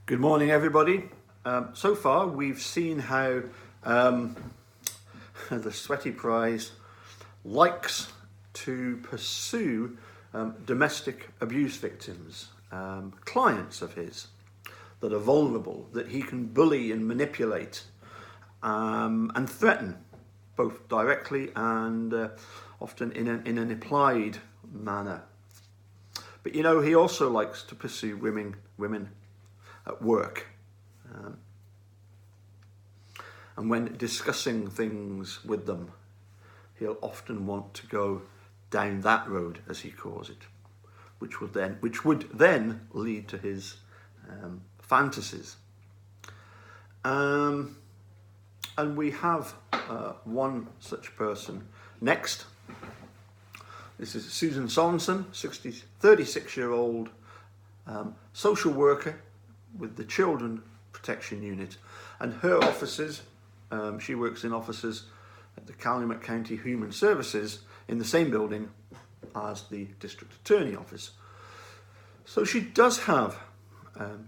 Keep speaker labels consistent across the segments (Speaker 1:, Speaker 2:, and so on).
Speaker 1: Good morning, everybody. So far, we've seen how the Sweaty Prize likes to pursue domestic abuse victims, clients of his that are vulnerable, that he can bully and manipulate and threaten, both directly and often in an implied manner. But you know, he also likes to pursue women at work. And when discussing things with them, he'll often want to go down that road, as he calls it, which would then lead to his fantasies. And we have one such person next. This is Susan Sampson, 36-year-old social worker with the Children Protection Unit, and her offices, she works in offices at the Calumet County Human Services in the same building as the District Attorney office. So she does have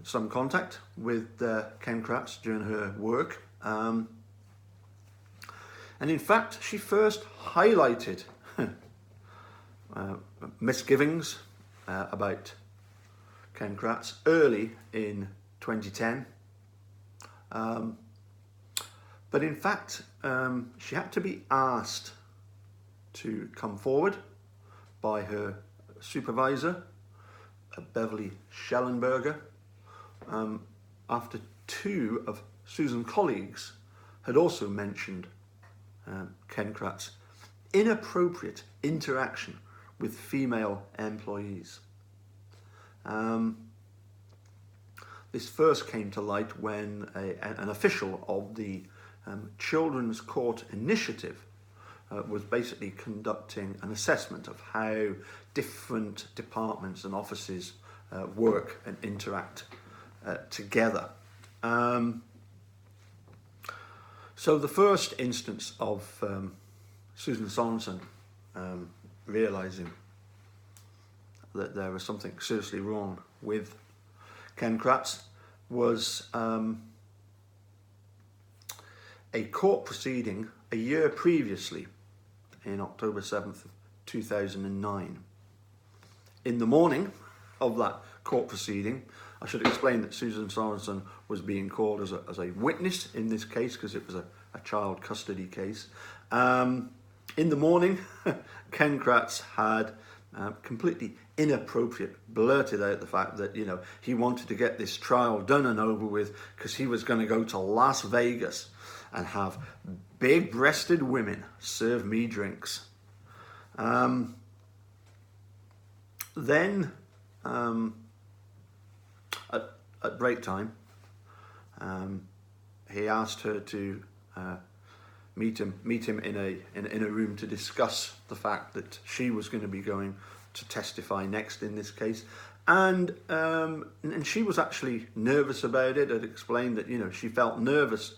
Speaker 1: some contact with Ken Kratz during her work, and in fact she first highlighted misgivings about Ken Kratz early in 2010. But in fact, she had to be asked to come forward by her supervisor, Beverly Schellenberger, after two of Susan's colleagues had also mentioned Ken Kratz's inappropriate interaction with female employees. This first came to light when an official of the Children's Court Initiative was basically conducting an assessment of how different departments and offices work and interact together. So the first instance of Susan Sampson realising that there was something seriously wrong with Ken Kratz was a court proceeding a year previously, in October 7th, 2009. In the morning of that court proceeding, I should explain that Susan Sampson was being called as a witness in this case because it was a child custody case. In the morning, Ken Kratz had completely inappropriate blurted out the fact that, you know, he wanted to get this trial done and over with because he was going to go to Las Vegas and have big-breasted women serve me drinks. Then at break time, he asked her to meet him in a room to discuss the fact that she was going to be going to testify next in this case, and she was actually nervous about it. Had explained that, you know, she felt nervous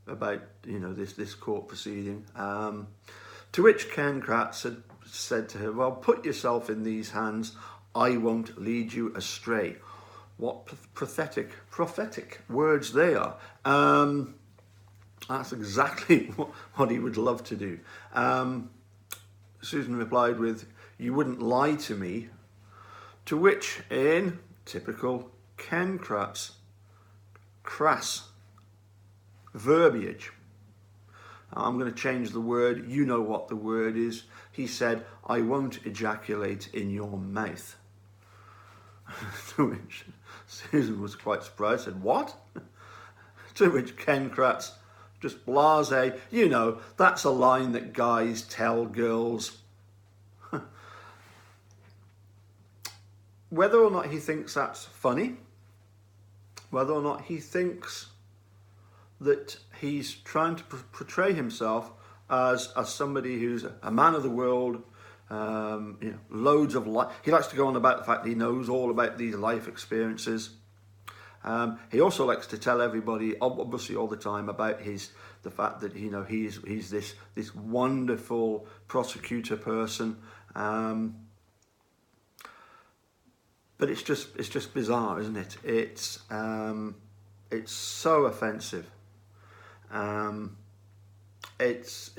Speaker 1: about, you know, this court proceeding. To which Ken Kratz had said to her, "Well, put yourself in these hands. I won't lead you astray." What prophetic words they are. That's exactly what he would love to do. Susan replied with, "You wouldn't lie to me," to which, in typical Ken Kratz, crass verbiage, I'm going to change the word, you know what the word is, he said, "I won't ejaculate in your mouth." To which Susan was quite surprised, said, "What?" To which Ken Kratz, just blasé, "You know, that's a line that guys tell girls." Whether or not he thinks that's funny, whether or not he thinks that he's trying to portray himself as somebody who's a man of the world, you know, loads of life. He likes to go on about the fact that he knows all about these life experiences. He also likes to tell everybody, obviously all the time, about the fact that, you know, he's this wonderful prosecutor person. but it's just bizarre, isn't it? It's so offensive. It's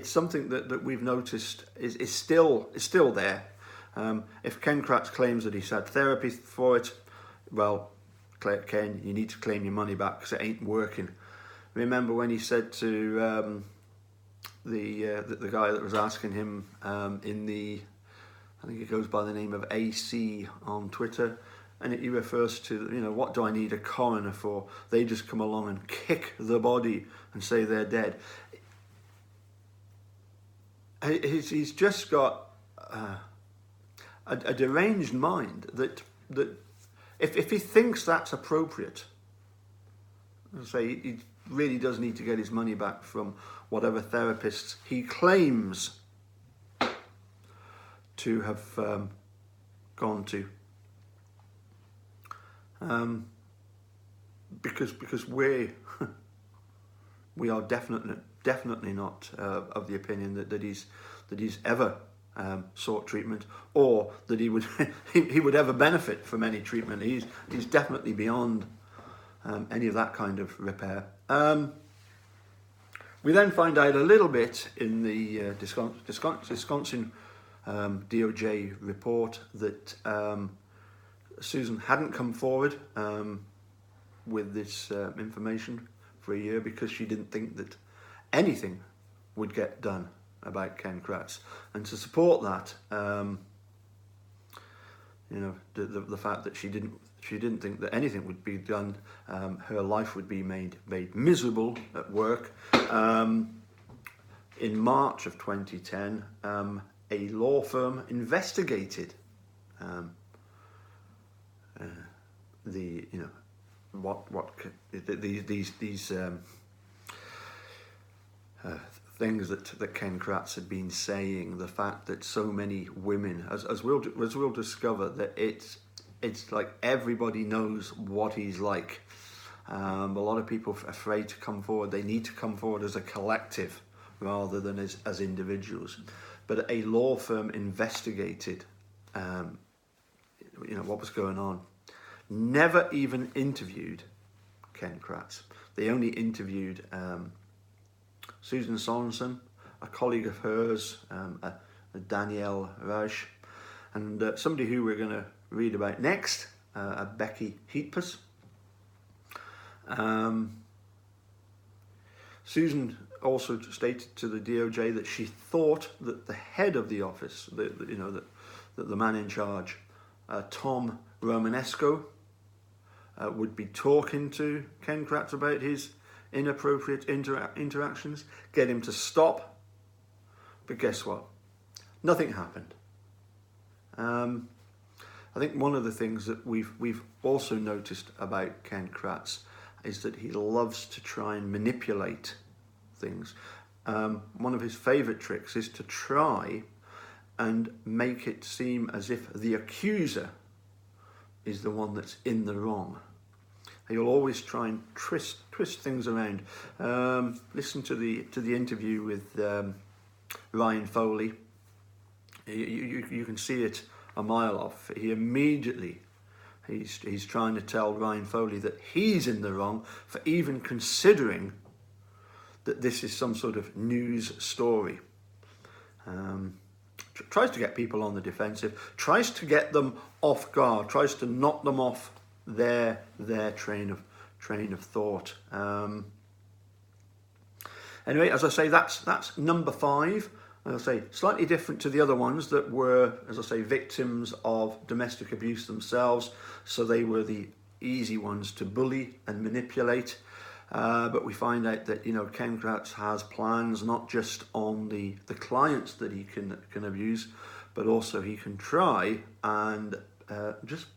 Speaker 1: something that we've noticed is still there. If Ken Kratz claims that he's had therapy for it, well, Ken, you need to claim your money back because it ain't working. Remember when he said to the guy that was asking him I think it goes by the name of AC on Twitter, and he refers to, what do I need a coroner for? They just come along and kick the body and say they're dead. He's just got a deranged mind that if he thinks that's appropriate, say he really does need to get his money back from whatever therapists he claims to have gone to, because we are definitely not of the opinion that he's ever sought treatment, or that he would he would ever benefit from any treatment. He's definitely beyond any of that kind of repair. We then find out a little bit in the Wisconsin DOJ report that Susan hadn't come forward with this information for a year because she didn't think that anything would get done about Ken Kratz. And to support that, the fact that she didn't think that anything would be done, her life would be made miserable at work. In March of 2010, a law firm investigated these things that Ken Kratz had been saying. The fact that so many women, as we'll discover, that it's like everybody knows what he's like. A lot of people are afraid to come forward. They need to come forward as a collective rather than as individuals. But a law firm investigated, what was going on. Never even interviewed Ken Kratz. They only interviewed Susan Sampson, a colleague of hers, a Danielle Rausch, and somebody who we're going to read about next, a Becky Heatpus. Susan also stated to the DOJ that she thought that the head of the office, that the man in charge, Tom Romanesco, would be talking to Ken Kratz about his inappropriate interactions, get him to stop. But guess what? Nothing happened. I think one of the things that we've also noticed about Ken Kratz is that he loves to try and manipulate things. One of his favourite tricks is to try and make it seem as if the accuser is the one that's in the wrong. He'll always try and twist things around. Listen to the interview with Ryan Foley. You can see it a mile off. He immediately he's trying to tell Ryan Foley that he's in the wrong for even considering that this is some sort of news story. Tries to get people on the defensive, tries to get them off guard, tries to knock them off their train of thought. Anyway, as I say, that's number 5. As I say, slightly different to the other ones that were, as I say, victims of domestic abuse themselves. So they were the easy ones to bully and manipulate. But we find out that Ken Kratz has plans not just on the clients that he can abuse, but also he can try and just,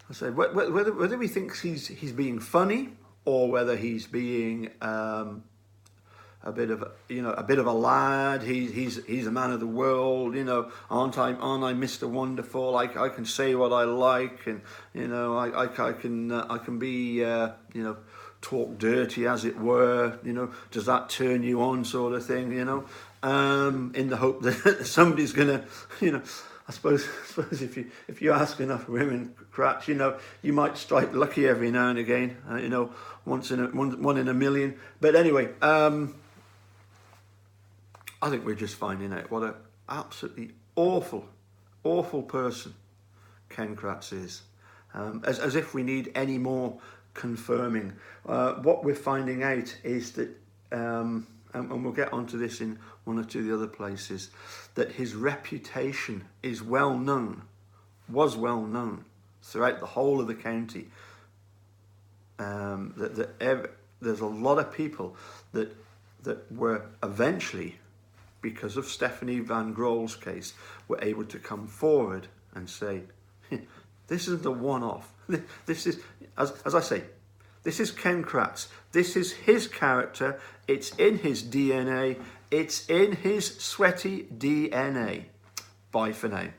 Speaker 1: I say, whether he thinks he's being funny or whether he's being a bit of a lad. He's a man of the world. Aren't I Mr. Wonderful? I can say what I like, and I can be talk dirty, as it were. Does that turn you on, sort of thing? In the hope that somebody's gonna I suppose if you ask enough women, Kratz, you might strike lucky every now and again. One in a million. But anyway, I think we're just finding out what an absolutely awful person Ken Kratz is. As if we need any more confirming. What we're finding out is that, and we'll get onto this in one or two of the other places, that his reputation is was well known throughout the whole of the county. There's a lot of people that were eventually, because of Stephanie Van Grohl's case, were able to come forward and say, this isn't a one-off. This is, as I say, this is Ken Kratz. This is his character. It's in his DNA. It's in his sweaty DNA. Bye for now.